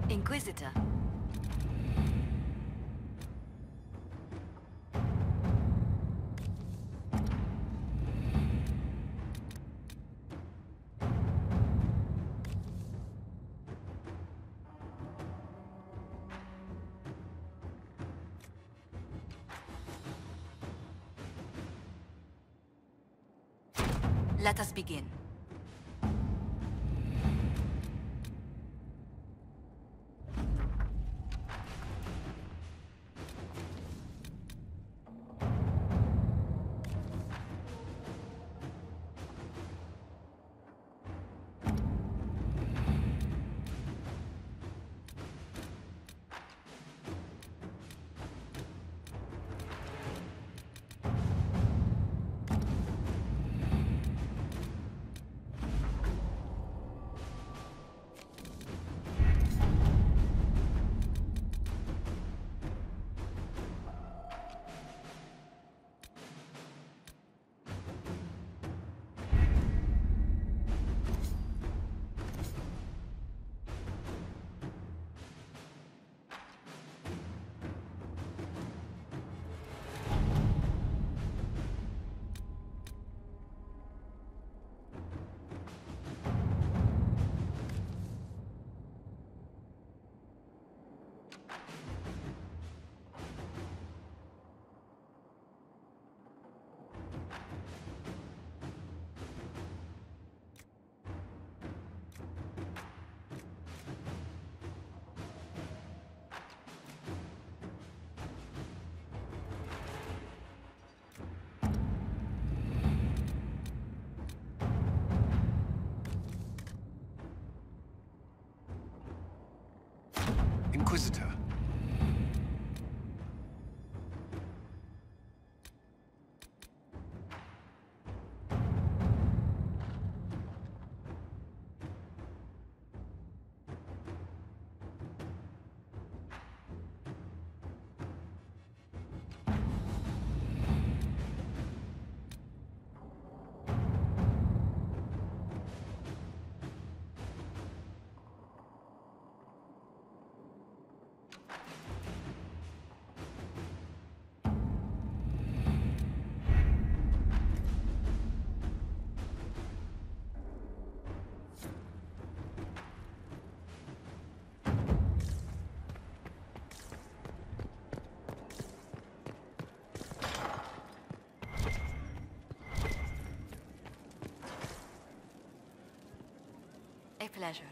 Inquisitor. Let us begin. Inquisitor. A pleasure.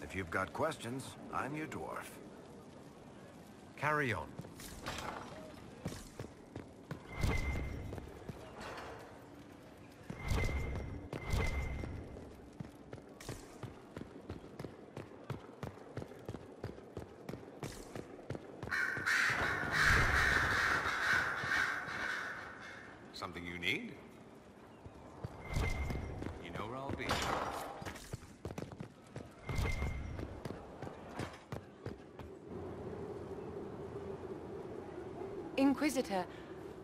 If you've got questions, I'm your dwarf. Carry on. Something you need? You know where I'll be. Inquisitor,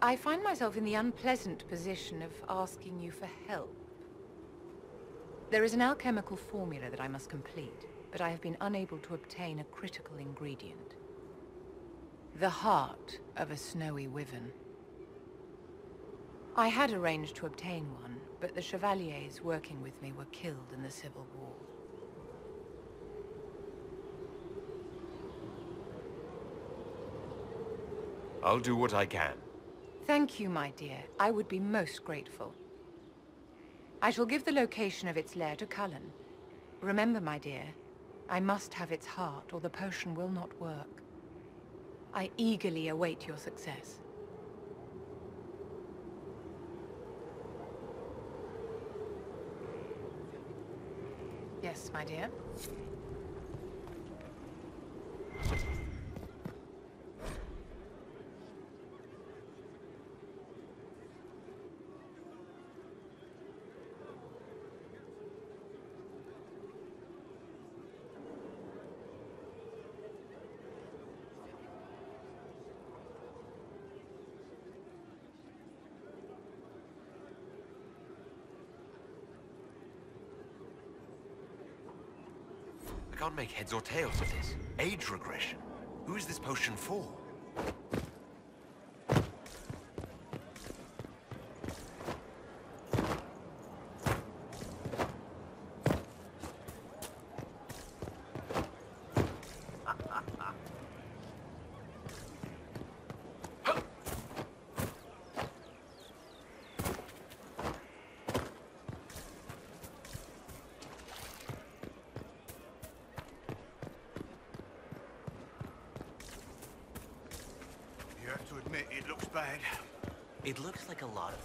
I find myself in the unpleasant position of asking you for help. There is an alchemical formula that I must complete, but I have been unable to obtain a critical ingredient. The heart of a snowy wyvern. I had arranged to obtain one, but the chevaliers working with me were killed in the Civil War. I'll do what I can. Thank you, my dear. I would be most grateful. I shall give the location of its lair to Cullen. Remember, my dear, I must have its heart, or the potion will not work. I eagerly await your success. Yes, my dear. I can't make heads or tails of this. Age regression. Who is this potion for? You have to admit, it looks bad. It looks like a lot of...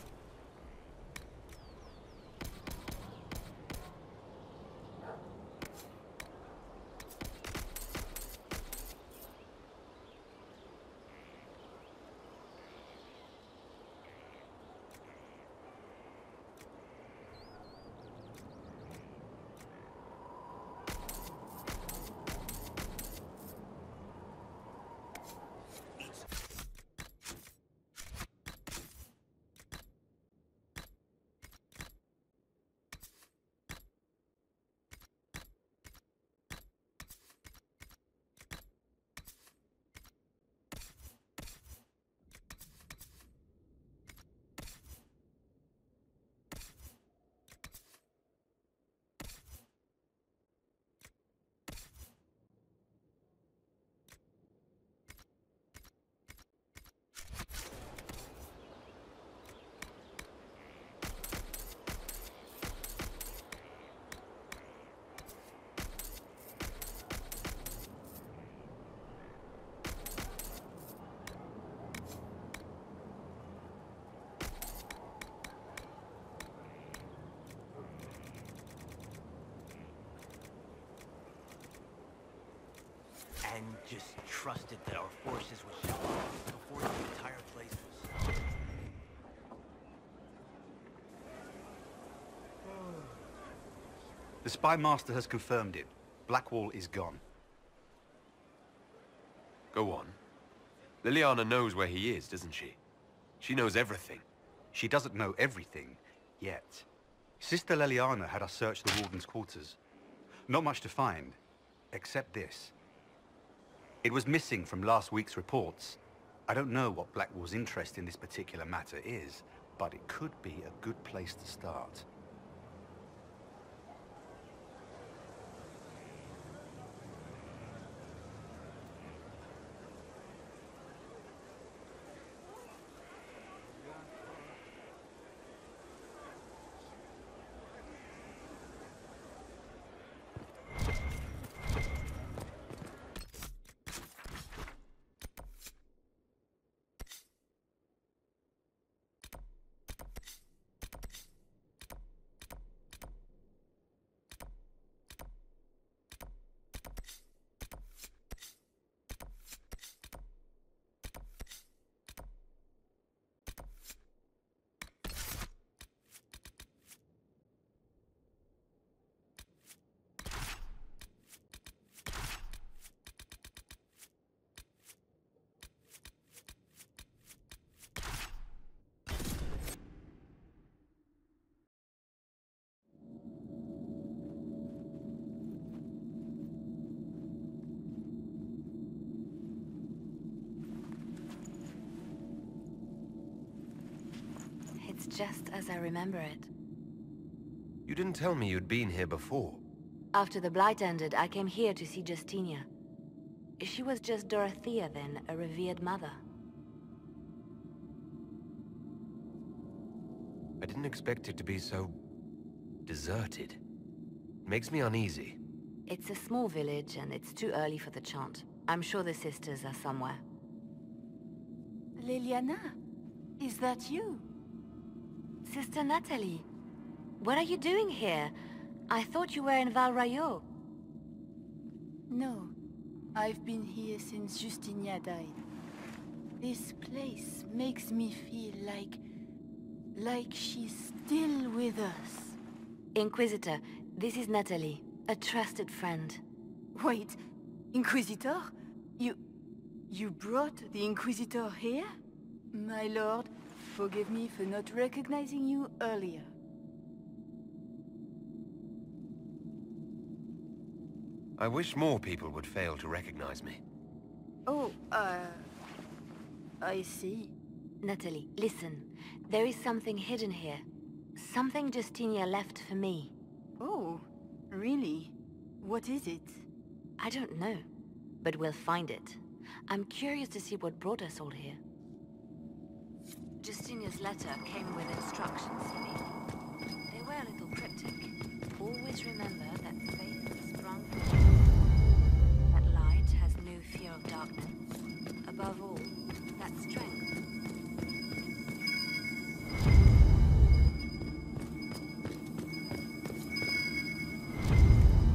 And just trusted that our forces would show up before the entire place was... The spy master has confirmed it. Blackwall is gone. Go on. Liliana knows where he is, doesn't she? She knows everything. She doesn't know everything, yet. Sister Liliana had us search the Warden's quarters. Not much to find, except this. It was missing from last week's reports. I don't know what Blackwall's interest in this particular matter is, but it could be a good place to start. It's just as I remember it. You didn't tell me you'd been here before. After the Blight ended, I came here to see Justinia. She was just Dorothea then, a revered mother. I didn't expect it to be so... deserted. It makes me uneasy. It's a small village, and it's too early for the chant. I'm sure the sisters are somewhere. Liliana, is that you? Sister Natalie, what are you doing here? I thought you were in Val Rayo. No, I've been here since Justinia died. This place makes me feel like she's still with us. Inquisitor, this is Natalie, a trusted friend. Wait, Inquisitor? You brought the Inquisitor here? My lord, forgive me for not recognizing you earlier. I wish more people would fail to recognize me. Oh, I see. Natalie, listen. There is something hidden here. Something Justinia left for me. Oh, really? What is it? I don't know, but we'll find it. I'm curious to see what brought us all here. Justinia's letter came with instructions for me. They were a little cryptic. Always remember that faith sprung from truth. That light has no fear of darkness. Above all, that strength.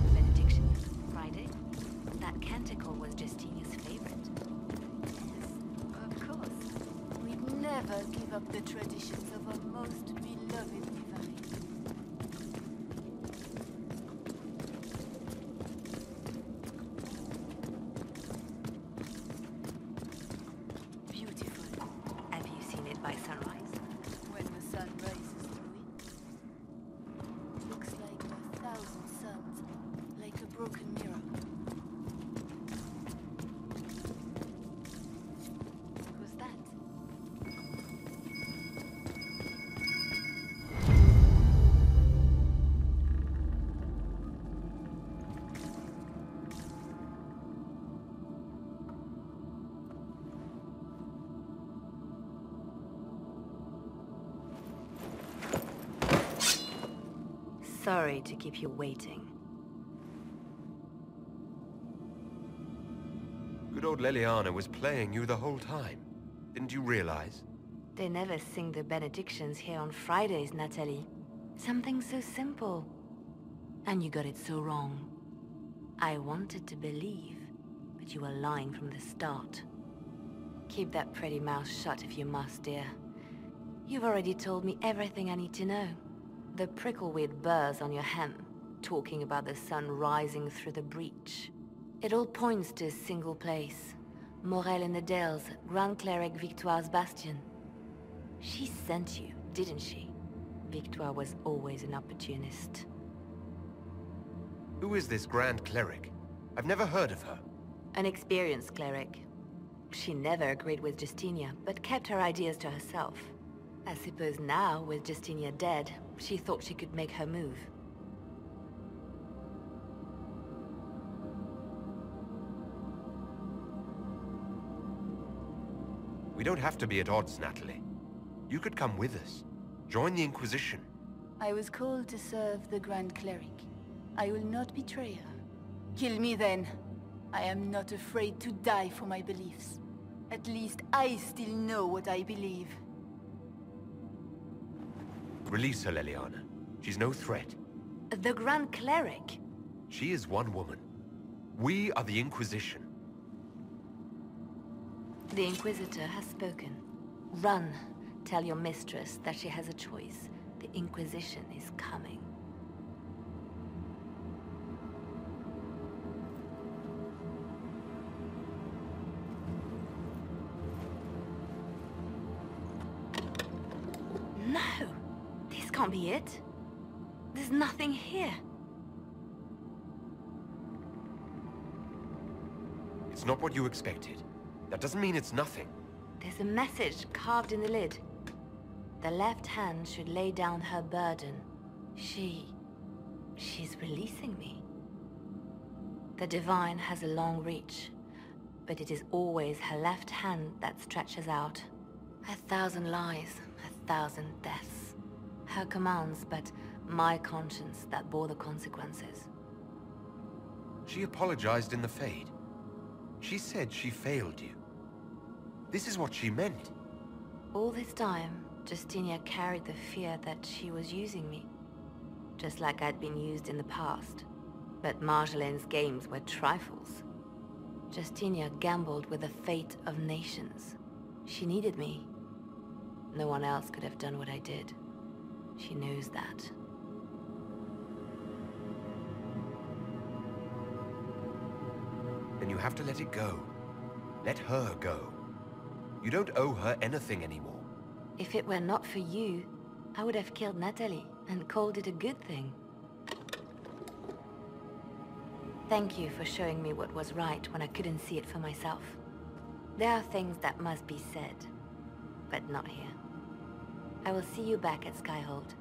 The benedictions Friday. That canticle was Justinia's favorite. Of course. We'd never give up the traditions of our most beloved divine. Beautiful. Have you seen it by sunrise? When the sun rises through it. Looks like 1,000 suns, like a broken mirror. Who's that? Sorry to keep you waiting. Good old Liliana was playing you the whole time. Didn't you realize? They never sing the benedictions here on Fridays, Natalie. Something so simple. And you got it so wrong. I wanted to believe, but you were lying from the start. Keep that pretty mouth shut if you must, dear. You've already told me everything I need to know. The prickleweed burrs on your hem, talking about the sun rising through the breach. It all points to a single place. Morel in the Dales, Grand Cleric Victoire's bastion. She sent you, didn't she? Victoire was always an opportunist. Who is this Grand Cleric? I've never heard of her. An experienced cleric. She never agreed with Justinia, but kept her ideas to herself. I suppose now, with Justinia dead, she thought she could make her move. We don't have to be at odds, Natalie. You could come with us. Join the Inquisition. I was called to serve the Grand Cleric. I will not betray her. Kill me then. I am not afraid to die for my beliefs. At least I still know what I believe. Release her, Liliana. She's no threat. The Grand Cleric? She is one woman. We are the Inquisition. The Inquisitor has spoken. Run. Tell your mistress that she has a choice. The Inquisition is coming. No! This can't be it. There's nothing here. It's not what you expected. That doesn't mean it's nothing. There's a message carved in the lid. The left hand should lay down her burden. She's releasing me. The divine has a long reach, but it is always her left hand that stretches out. 1,000 lies, 1,000 deaths. Her commands, but my conscience that bore the consequences. She apologized in the Fade. She said she failed you. This is what she meant. All this time, Justinia carried the fear that she was using me, just like I'd been used in the past. But Marjolaine's games were trifles. Justinia gambled with the fate of nations. She needed me. No one else could have done what I did. She knows that. Then you have to let it go. Let her go. You don't owe her anything anymore. If it were not for you, I would have killed Natalie and called it a good thing. Thank you for showing me what was right when I couldn't see it for myself. There are things that must be said, but not here. I will see you back at Skyhold.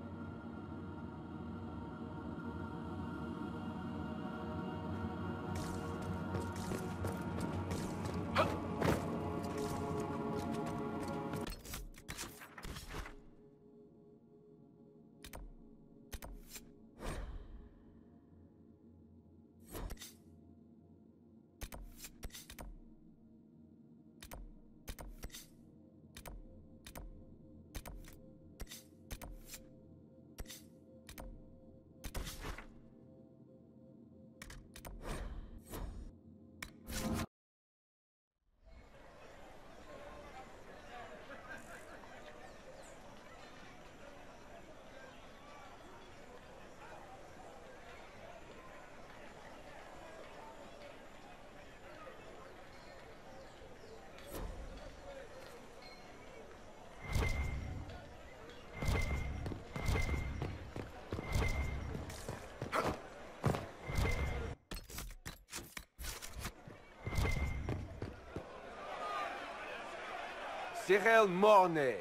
Cyril Mornay,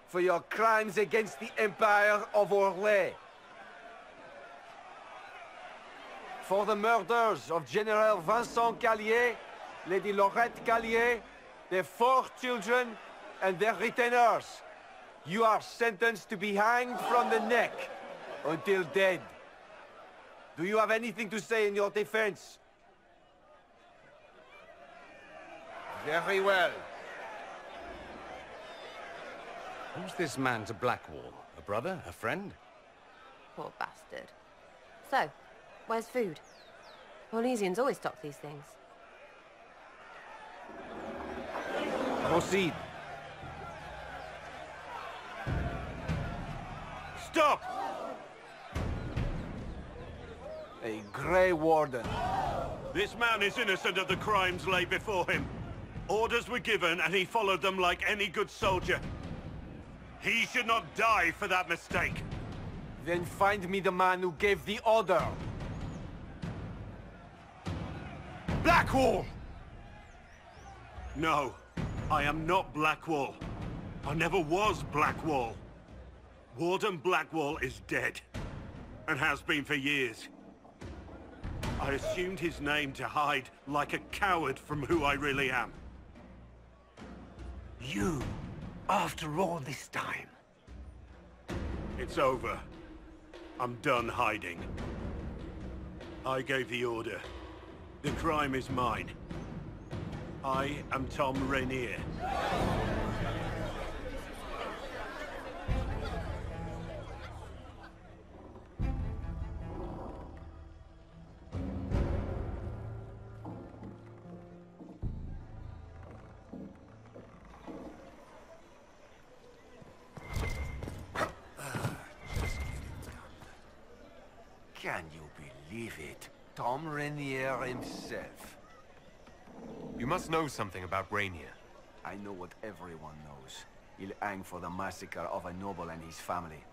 for your crimes against the Empire of Orlais. For the murders of General Vincent Callier, Lady Laurette Callier, their 4 children, and their retainers. You are sentenced to be hanged from the neck until dead. Do you have anything to say in your defense? Very well. Who's this man to Blackwall? A brother? A friend? Poor bastard. So, where's food? Orlesians always stock these things. Proceed. Stop! A Grey Warden. This man is innocent of the crimes laid before him. Orders were given and he followed them like any good soldier. He should not die for that mistake. Then find me the man who gave the order. Blackwall! No, I am not Blackwall. I never was Blackwall. Warden Blackwall is dead, and has been for years. I assumed his name to hide like a coward from who I really am. You, after all this time. It's over. I'm done hiding. I gave the order. The crime is mine. I am Tom Rainier. Can you believe it? Tom Rainier himself. You must know something about Rainier. I know what everyone knows. He'll hang for the massacre of a noble and his family.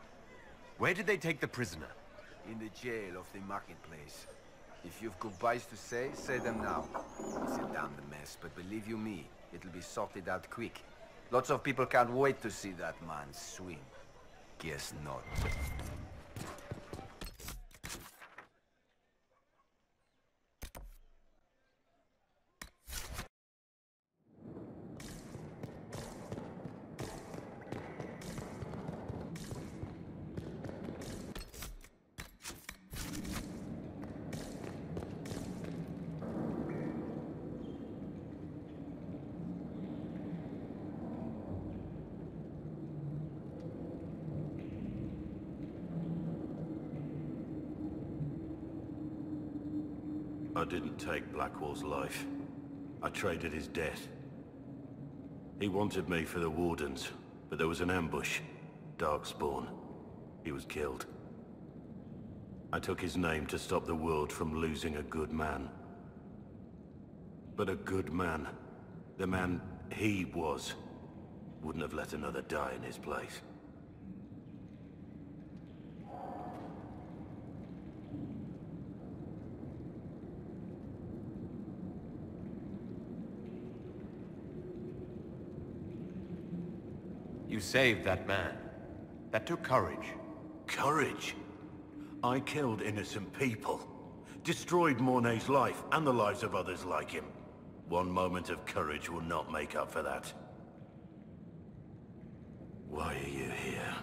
Where did they take the prisoner? In the jail of the marketplace. If you've goodbyes to say them now. It's a damned mess, but believe you me, it'll be sorted out quick. Lots of people can't wait to see that man swing. Guess not. I didn't take Blackwall's life. I traded his death. He wanted me for the Wardens, but there was an ambush. Darkspawn. He was killed. I took his name to stop the world from losing a good man. But a good man, the man he was, wouldn't have let another die in his place. You saved that man. That took courage. Courage? I killed innocent people. Destroyed Mornay's life and the lives of others like him. One moment of courage will not make up for that. Why are you here?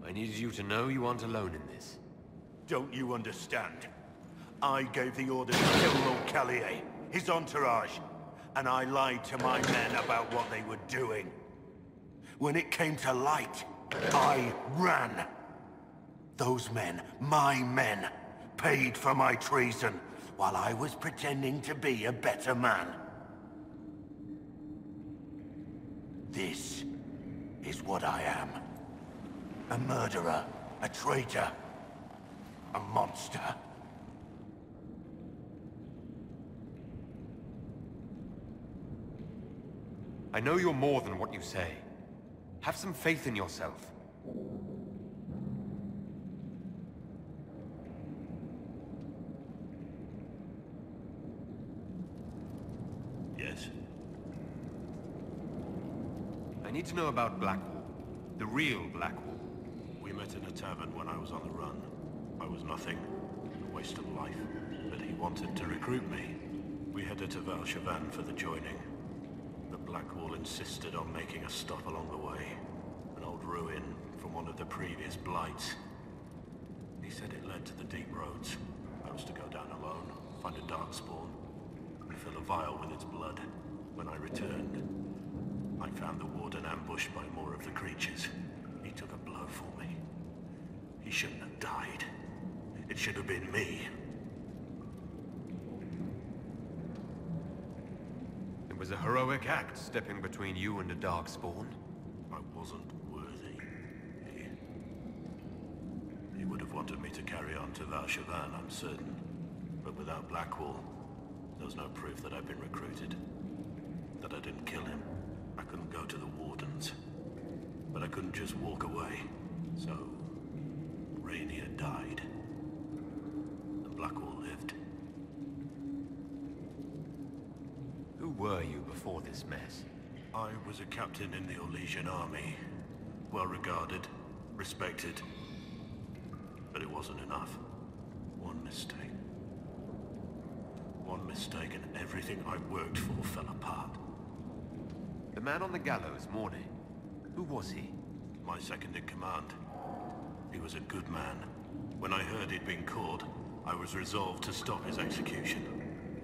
I needed you to know you aren't alone in this. Don't you understand? I gave the order to kill Lord Callier, his entourage, and I lied to my men about what they were doing. When it came to light, I ran. Those men, my men, paid for my treason, while I was pretending to be a better man. This is what I am. A murderer, a traitor, a monster. I know you're more than what you say. Have some faith in yourself. Yes? I need to know about Blackwall. The real Blackwall. We met in a tavern when I was on the run. I was nothing. A waste of life. But he wanted to recruit me. We headed to Valshavan for the joining. But Blackwall insisted on making a stop along the way. An old ruin from one of the previous blights. He said it led to the deep roads. I was to go down alone, find a darkspawn, and fill a vial with its blood. When I returned, I found the warden ambushed by more of the creatures. He took a blow for me. He shouldn't have died. It should have been me. It was a heroic act, stepping between you and a darkspawn. I wasn't worthy. He would have wanted me to carry on to Valshavan, I'm certain. But without Blackwall, there was no proof that I'd been recruited. That I didn't kill him. I couldn't go to the Wardens. But I couldn't just walk away. So, Rainier died. And Blackwall lived. Who were you before this mess? I was a captain in the Orlesian army. Well regarded, respected. But it wasn't enough. One mistake. One mistake and everything I worked for fell apart. The man on the gallows, Mornay. Who was he? My second in command. He was a good man. When I heard he'd been caught, I was resolved to stop his execution.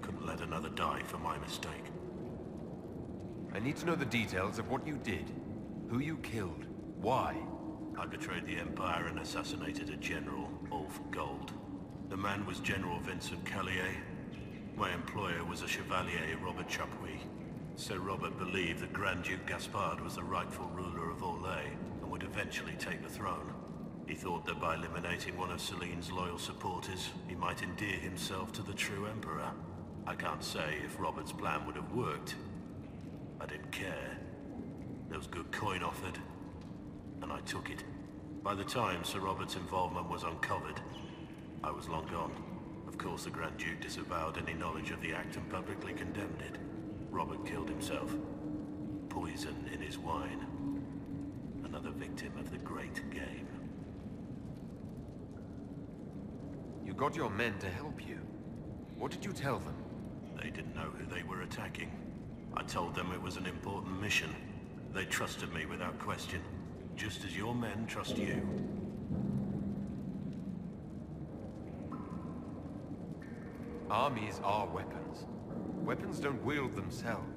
Couldn't let another die for my mistake. I need to know the details of what you did. Who you killed. Why? I betrayed the Empire and assassinated a general, Ulf Gold. The man was General Vincent Callier. My employer was a Chevalier, Robert Chapuis. Sir Robert believed that Grand Duke Gaspard was the rightful ruler of Orlais and would eventually take the throne. He thought that by eliminating one of Celine's loyal supporters, he might endear himself to the true Emperor. I can't say if Robert's plan would have worked. I didn't care. There was good coin offered, and I took it. By the time Sir Robert's involvement was uncovered, I was long gone. Of course, the Grand Duke disavowed any knowledge of the act and publicly condemned it. Robert killed himself. Poison in his wine. Another victim of the great game. You got your men to help you. What did you tell them? They didn't know who they were attacking. I told them it was an important mission. They trusted me without question. Just as your men trust you. Armies are weapons. Weapons don't wield themselves.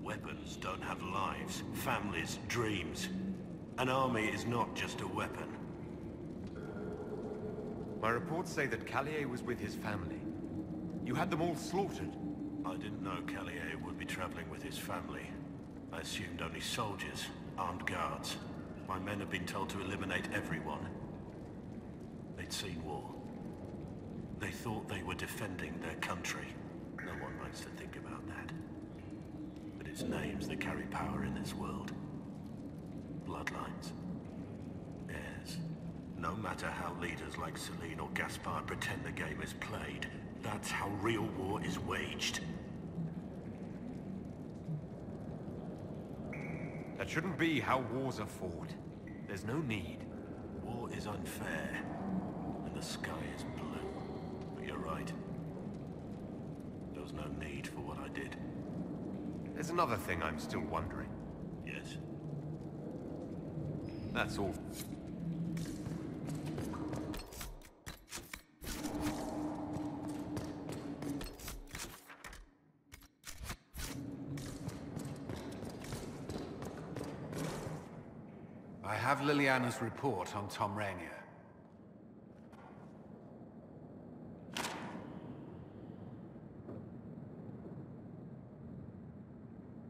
Weapons don't have lives, families, dreams. An army is not just a weapon. My reports say that Callier was with his family. You had them all slaughtered. I didn't know Callier would be traveling with his family. I assumed only soldiers, armed guards. My men have been told to eliminate everyone. They'd seen war. They thought they were defending their country. No one likes to think about that. But it's names that carry power in this world. Bloodlines. Heirs. No matter how leaders like Celine or Gaspard pretend the game is played, that's how real war is waged. That shouldn't be how wars are fought. There's no need. War is unfair, and the sky is blue. But you're right. There was no need for what I did. There's another thing I'm still wondering. Yes? That's all. I have Liliana's report on Tom Rainier.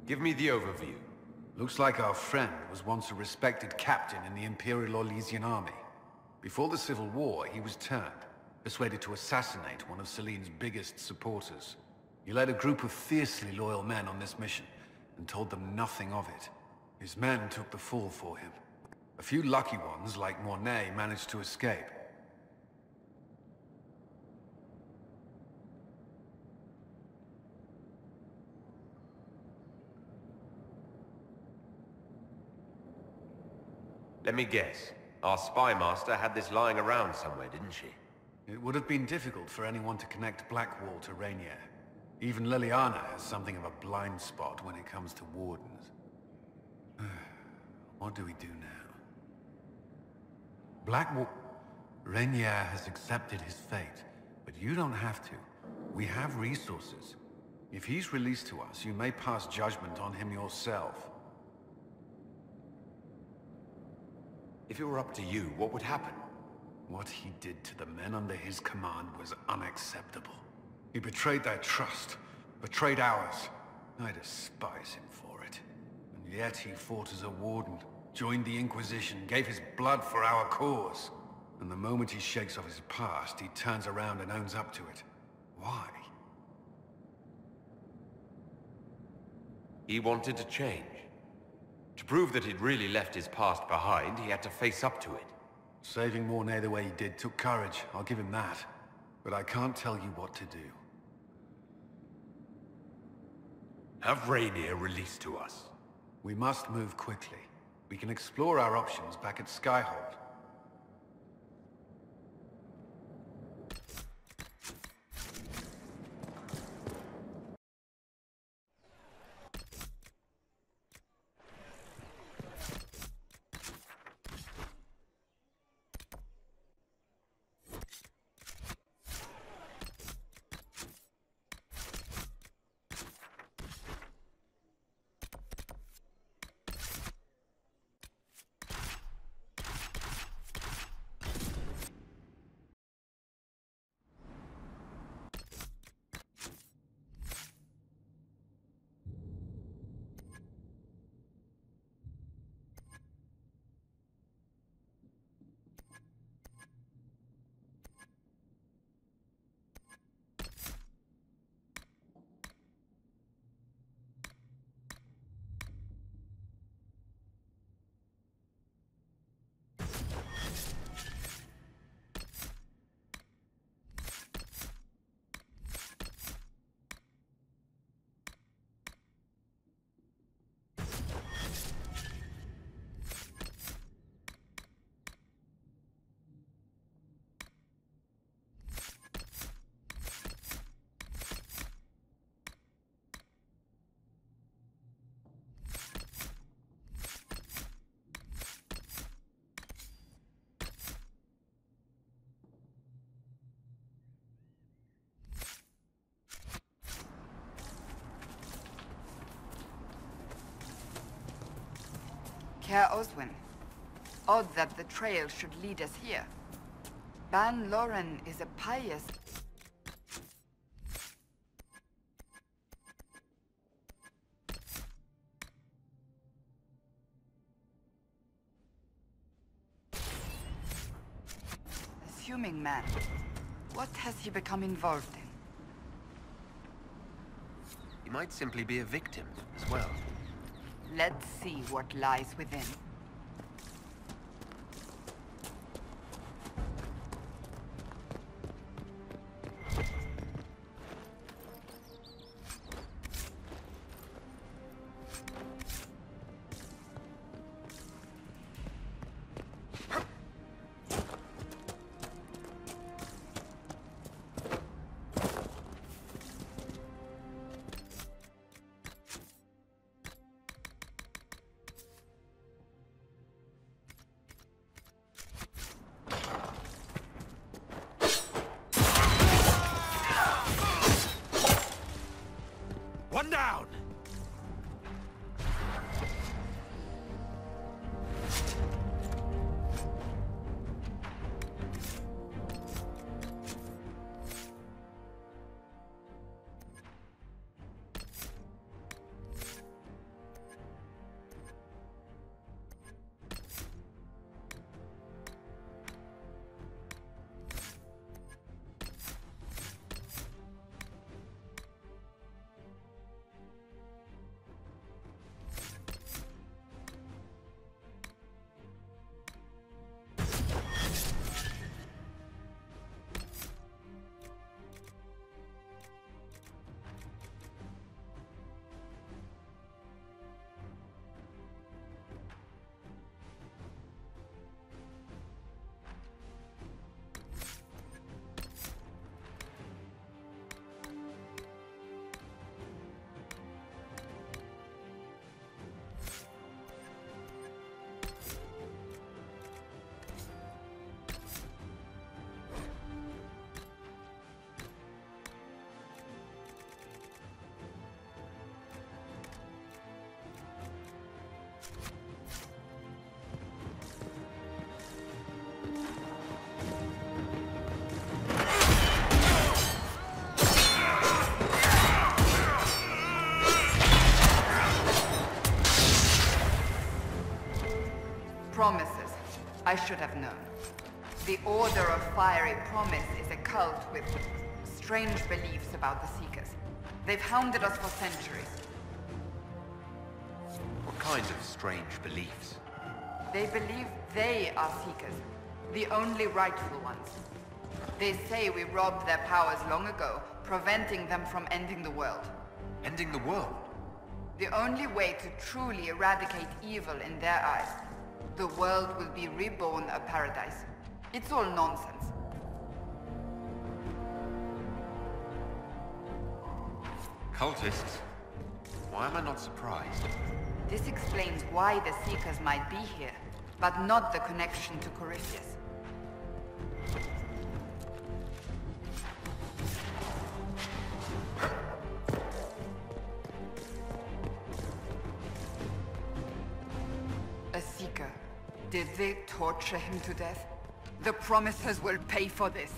Give me the overview. Looks like our friend was once a respected captain in the Imperial Orlesian army. Before the Civil War, he was turned, persuaded to assassinate one of Celine's biggest supporters. He led a group of fiercely loyal men on this mission, and told them nothing of it. His men took the fall for him. A few lucky ones, like Mornay, managed to escape. Let me guess. Our spy master had this lying around somewhere, didn't she? It would have been difficult for anyone to connect Blackwall to Rainier. Even Liliana has something of a blind spot when it comes to wardens. What do we do now? Blackwall... Rainier has accepted his fate, but you don't have to. We have resources. If he's released to us, you may pass judgment on him yourself. If it were up to you, what would happen? What he did to the men under his command was unacceptable. He betrayed their trust, betrayed ours. I despise him for it. And yet he fought as a warden, joined the Inquisition, gave his blood for our cause. And the moment he shakes off his past, he turns around and owns up to it. Why? He wanted to change. To prove that he'd really left his past behind, he had to face up to it. Saving Mornay the way he did took courage, I'll give him that. But I can't tell you what to do. Have Rainier released to us. We must move quickly. We can explore our options back at Skyhold. Care Oswin. Odd that the trail should lead us here. Ban Loren is a pious... assuming man. What has he become involved in? He might simply be a victim as well. Let's see what lies within. One down! Promises. I should have known. The Order of Fiery Promise is a cult with strange beliefs about the Seekers. They've hounded us for centuries. What kind of strange beliefs? They believe they are Seekers, the only rightful ones. They say we robbed their powers long ago, preventing them from ending the world. Ending the world? The only way to truly eradicate evil in their eyes. The world will be reborn a paradise. It's all nonsense. Cultists? Why am I not surprised? This explains why the Seekers might be here, but not the connection to Corypheus. A Seeker. Did they torture him to death? The Promisers will pay for this.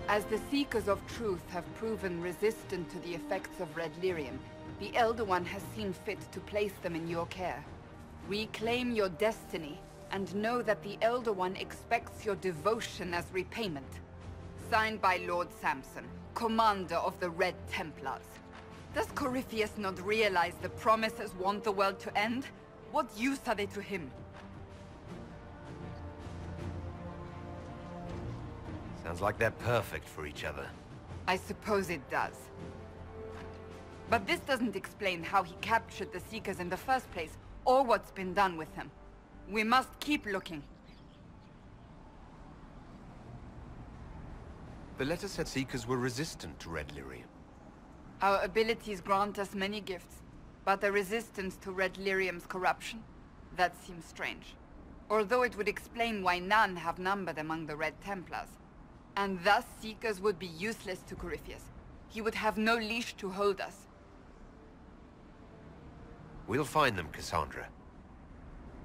As the Seekers of Truth have proven resistant to the effects of red lyrium, the Elder One has seen fit to place them in your care. Reclaim your destiny, and know that the Elder One expects your devotion as repayment. Signed by Lord Samson, Commander of the Red Templars. Does Corypheus not realize the Promisers want the world to end? What use are they to him? Sounds like they're perfect for each other. I suppose it does. But this doesn't explain how he captured the Seekers in the first place, or what's been done with them. We must keep looking. The letter said Seekers were resistant to Red Lyrium. Our abilities grant us many gifts, but a resistance to Red Lyrium's corruption? That seems strange. Although it would explain why none have numbered among the Red Templars. And thus Seekers would be useless to Corypheus. He would have no leash to hold us. We'll find them, Cassandra.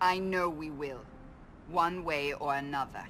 I know we will. One way or another.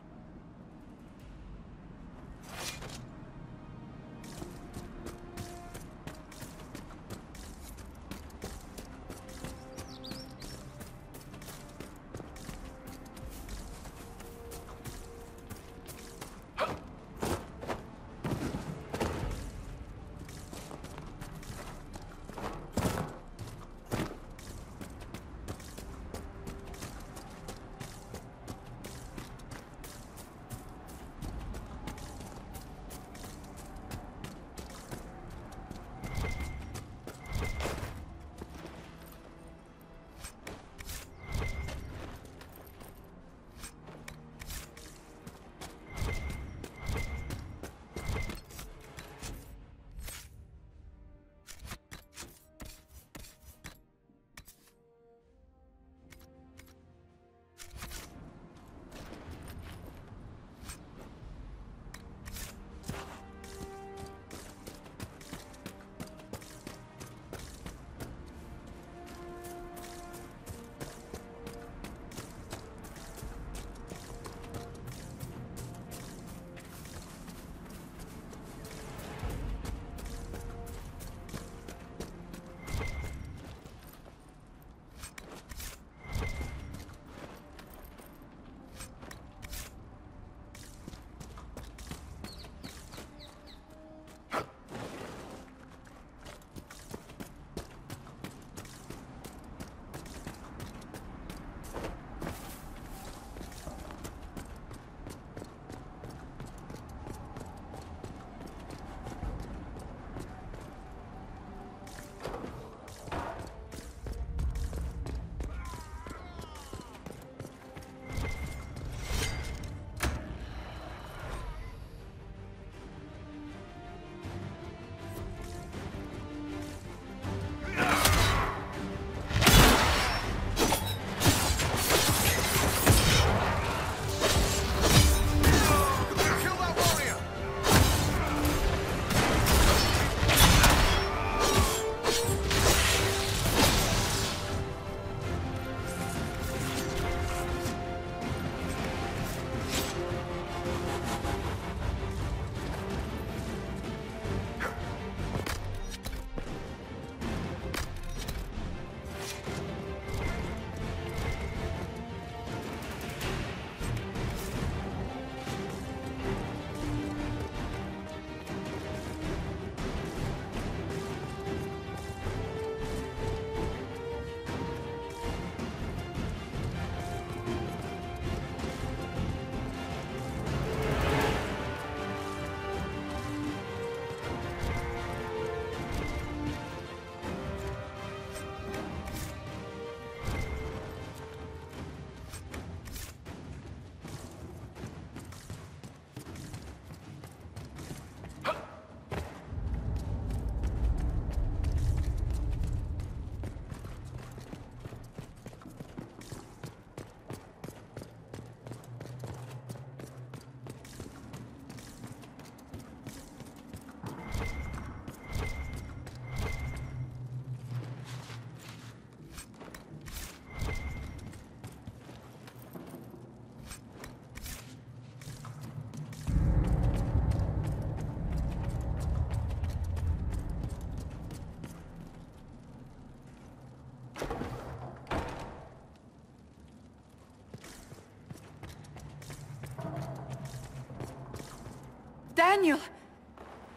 Daniel!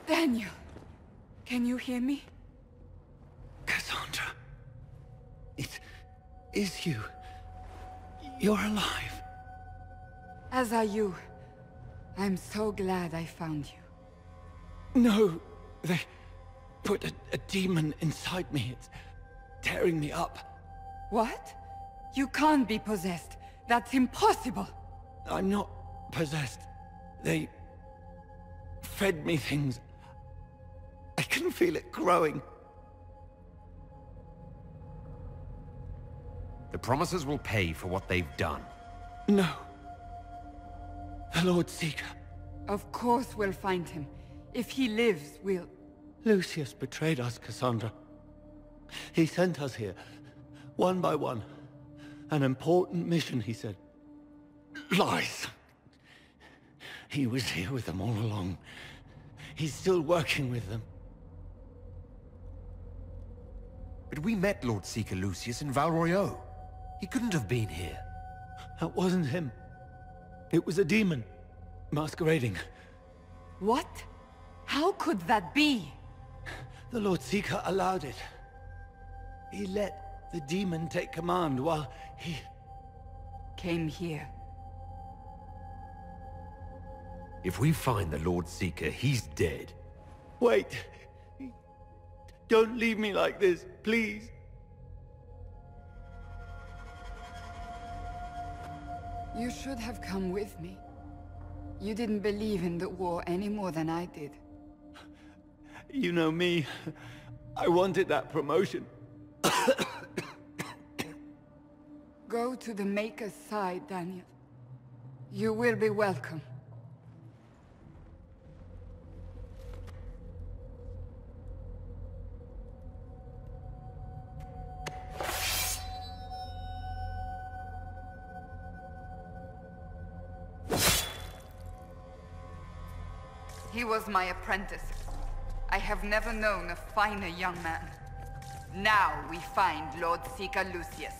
Daniel! Can you hear me? Cassandra. It is you. You're alive. As are you. I'm so glad I found you. No, put a demon inside me. It's tearing me up. What? You can't be possessed. That's impossible. I'm not possessed. They fed me things. I can feel it growing. The promises will pay for what they've done. No. The Lord Seeker. Of course we'll find him. If he lives, we'll... Lucius betrayed us, Cassandra. He sent us here, one by one. An important mission, he said. Lies. He was here with them all along. He's still working with them. But we met Lord Seeker Lucius in Val Royeaux. He couldn't have been here. That wasn't him. It was a demon, masquerading. What? How could that be? The Lord Seeker allowed it. He let the demon take command while he... came here. If we find the Lord Seeker, he's dead. Wait. Don't leave me like this, please. You should have come with me. You didn't believe in the war any more than I did. You know me. I wanted that promotion. Go to the Maker's side, Daniel. You will be welcome. He was my apprentice. I have never known a finer young man. Now we find Lord Seeker Lucius.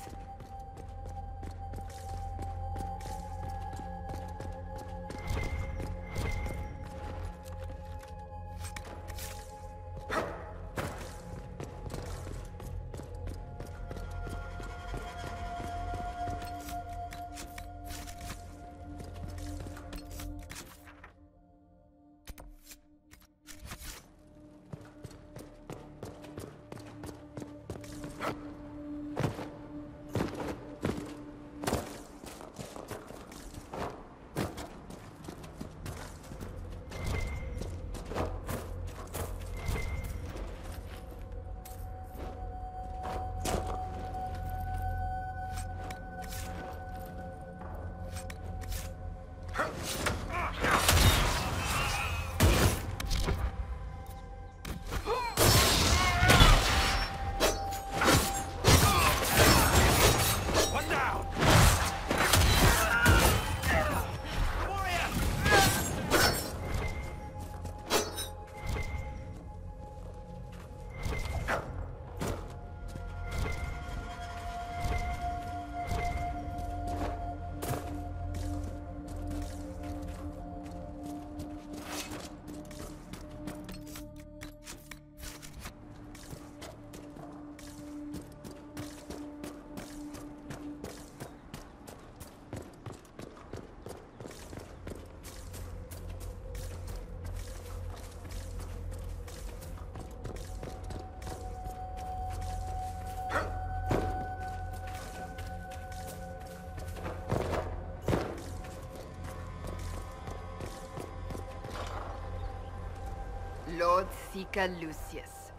Lord Seeker Lucius.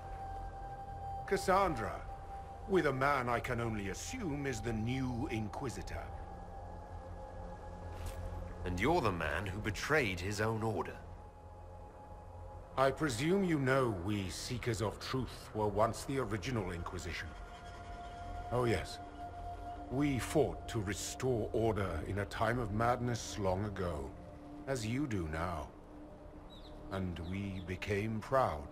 Cassandra, with a man I can only assume is the new Inquisitor. And you're the man who betrayed his own order. I presume you know we Seekers of Truth were once the original Inquisition. Oh yes. We fought to restore order in a time of madness long ago, as you do now. And we became proud.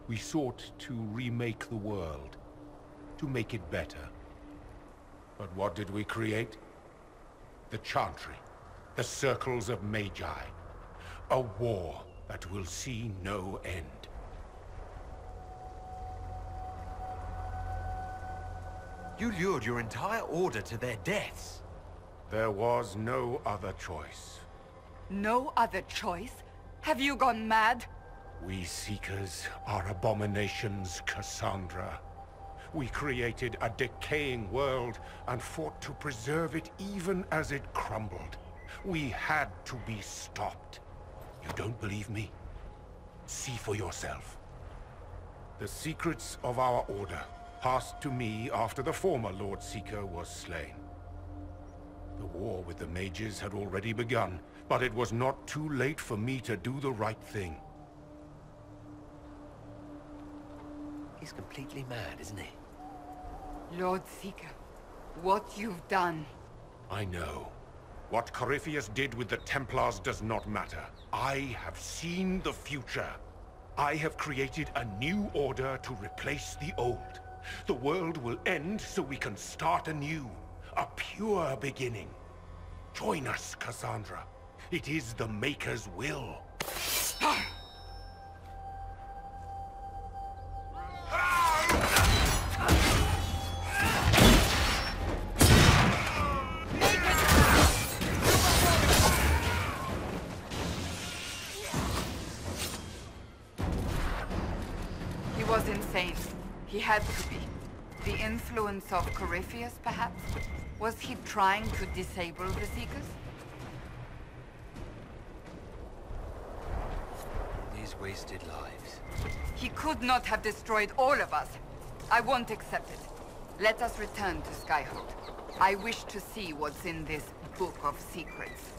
We sought to remake the world, to make it better. But what did we create? The Chantry, the Circles of Magi. A war that will see no end. You lured your entire order to their deaths. There was no other choice. No other choice? Have you gone mad? We Seekers are abominations, Cassandra. We created a decaying world and fought to preserve it even as it crumbled. We had to be stopped. You don't believe me? See for yourself. The secrets of our order passed to me after the former Lord Seeker was slain. The war with the mages had already begun, but it was not too late for me to do the right thing. He's completely mad, isn't he? Lord Seeker, what you've done. I know. What Corypheus did with the Templars does not matter. I have seen the future. I have created a new order to replace the old. The world will end so we can start anew. A pure beginning. Join us, Cassandra. It is the Maker's will. He was insane. He had to be. The influence of Corypheus, perhaps? Was he trying to disable the Seekers? These wasted lives. He could not have destroyed all of us. I won't accept it. Let us return to Skyhold. I wish to see what's in this book of secrets.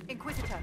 Inquisitor,